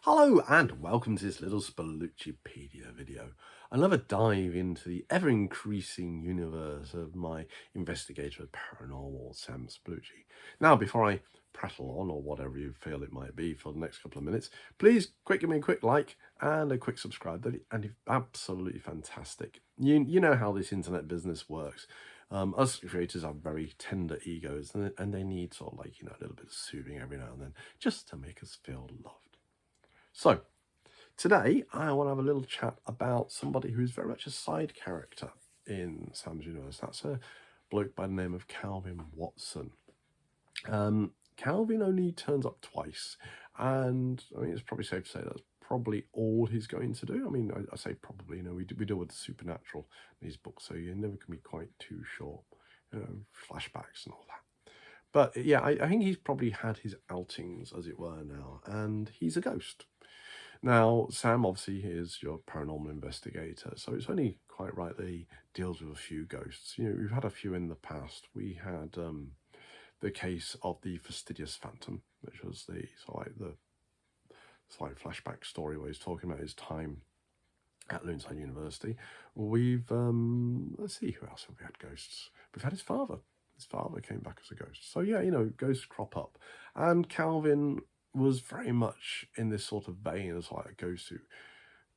Hello and welcome to this little Spalluccipedia video. Another dive into the ever-increasing universe of my investigator of paranormal, Sam Spallucci. Now, before I prattle on, or whatever you feel it might be for the next couple of minutes, please give me a quick like and a quick subscribe. And it's absolutely fantastic. You know how this internet business works. Us creators have very tender egos, and they need sort of like, a little bit of soothing every now and then, just to make us feel loved. So, today I want to have a little chat about somebody who's very much a side character in Sam's universe. That's a bloke by the name of Calvin Watson. Calvin only turns up twice, and I mean, it's probably safe to say that's probably all he's going to do. I mean, I say probably, we deal with the supernatural in these books, so you never can be quite too sure, flashbacks and all that. But yeah, I think he's probably had his outings, as it were, now, and he's a ghost. Now, Sam obviously is your paranormal investigator, so it's only quite right that he deals with a few ghosts. We've had a few in the past. We had the case of the fastidious phantom, which was the slight flashback story where he's talking about his time at Loonside University. We've let's see, who else have we had ghosts? We've had his father. His father came back as a ghost. So yeah, ghosts crop up, and Calvin was very much in this sort of vein as like a ghost who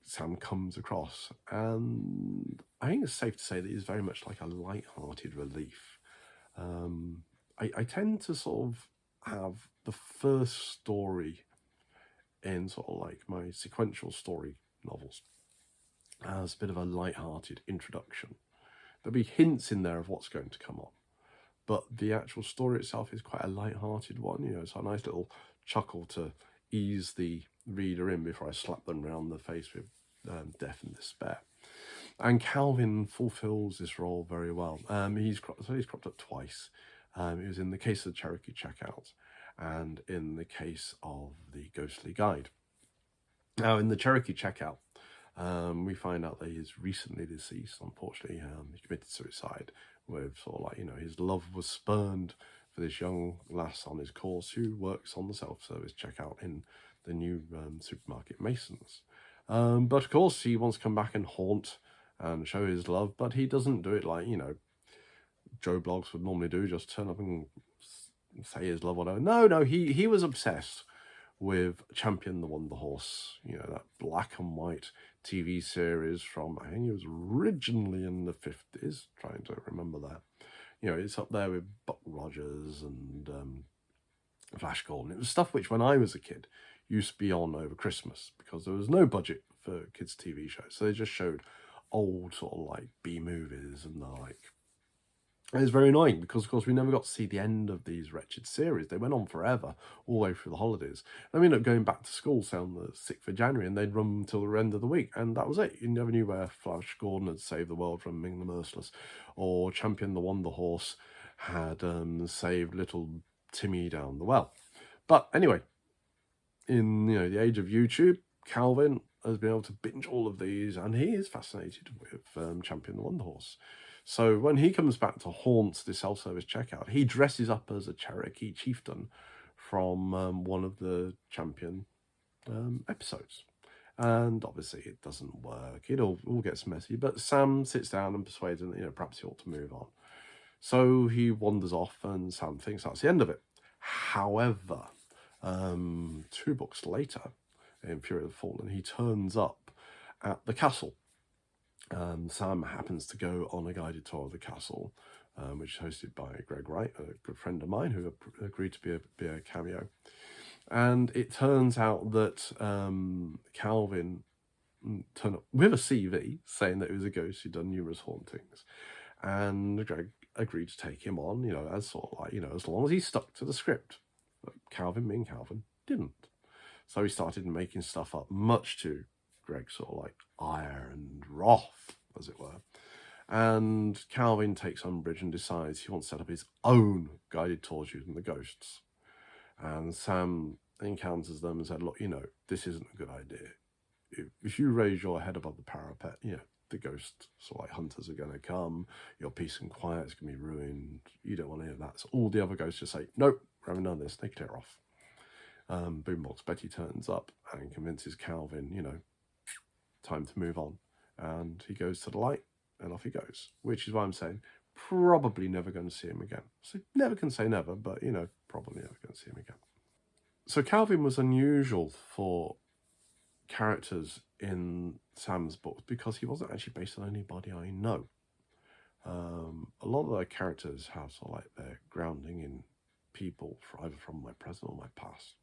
Sam comes across, and I think it's safe to say that he's very much like a light-hearted relief. I tend to sort of have the first story in sort of like my sequential story novels as a bit of a light-hearted introduction. There'll be hints in there of what's going to come on, but the actual story itself is quite a light-hearted one. It's a nice little chuckle to ease the reader in before I slap them round the face with death and despair. And Calvin fulfills this role very well. He's cropped up twice. It was in the case of the Cherokee Checkout and in the case of the Ghostly Guide. Now, in the Cherokee Checkout, we find out that he's recently deceased. Unfortunately, he committed suicide with sort of like, his love was spurned for this young lass on his course who works on the self-service checkout in the new supermarket Masons. But of course, he wants to come back and haunt and show his love, but he doesn't do it like, Joe Blogs would normally do, just turn up and say his love or whatever. No, he was obsessed with Champion the Wonder Horse, that black and white TV series from, I think it was originally in the 50s, trying to remember that. It's up there with Buck Rogers and Flash Gordon. It was stuff which, when I was a kid, used to be on over Christmas because there was no budget for kids' TV shows. So they just showed old sort of like B movies and the like. And it's very annoying because, of course, we never got to see the end of these wretched series. They went on forever, all the way through the holidays. And we ended up going back to school, say, on the 6th of January, and they'd run until the end of the week. And that was it. You never knew where Flash Gordon had saved the world from Ming the Merciless, or Champion the Wonder Horse had saved little Timmy down the well. But anyway, in the age of YouTube, Calvin has been able to binge all of these, and he is fascinated with Champion the Wonder Horse. So when he comes back to haunt the self-service checkout, he dresses up as a Cherokee chieftain from one of the Champion episodes. And obviously it doesn't work. It all gets messy. But Sam sits down and persuades him that, perhaps he ought to move on. So he wanders off, and Sam thinks that's the end of it. However, 2 books later, in Fury of the Fallen, he turns up at the castle. Sam happens to go on a guided tour of the castle, which is hosted by Greg Wright, a good friend of mine who agreed to be a cameo. And it turns out that Calvin turned up with a CV saying that he was a ghost who'd done numerous hauntings. And Greg agreed to take him on, as sort of like, as long as he stuck to the script. But Calvin, being Calvin, didn't. So he started making stuff up, much to Greg's sort of like ire and wrath, as it were. And Calvin takes umbrage and decides he wants to set up his own guided tours using the ghosts. And Sam encounters them and said, look, this isn't a good idea. If you raise your head above the parapet, the ghost sort of like hunters are going to come, your peace and quiet is going to be ruined, you don't want to hear that. So all the other ghosts just say, nope, we're having none of this, they clear off. Boombox Betty turns up and convinces Calvin, you know, time to move on. And he goes to the light and off he goes, which is why I'm saying probably never going to see him again. So never can say never, but, you know, probably never going to see him again. So Calvin was unusual for characters in Sam's books because he wasn't actually based on anybody I know. A lot of the characters have sort of like their grounding in people either from my present or my past.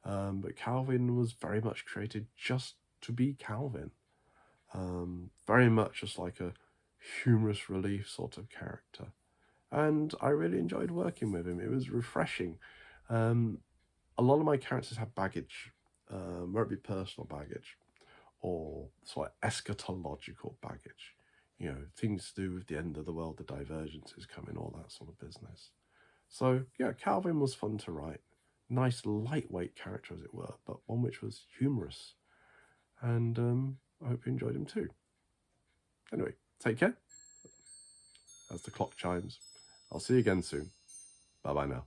But Calvin was very much created just to be Calvin. Very much just like a humorous relief sort of character. And I really enjoyed working with him. It was refreshing. A lot of my characters have baggage, whether it be personal baggage or sort of eschatological baggage. You know, things to do with the end of the world, the divergences coming, all that sort of business. So, yeah, Calvin was fun to write. Nice, lightweight character, as it were, but one which was humorous. And I hope you enjoyed him too. Anyway, take care. As the clock chimes, I'll see you again soon. Bye-bye now.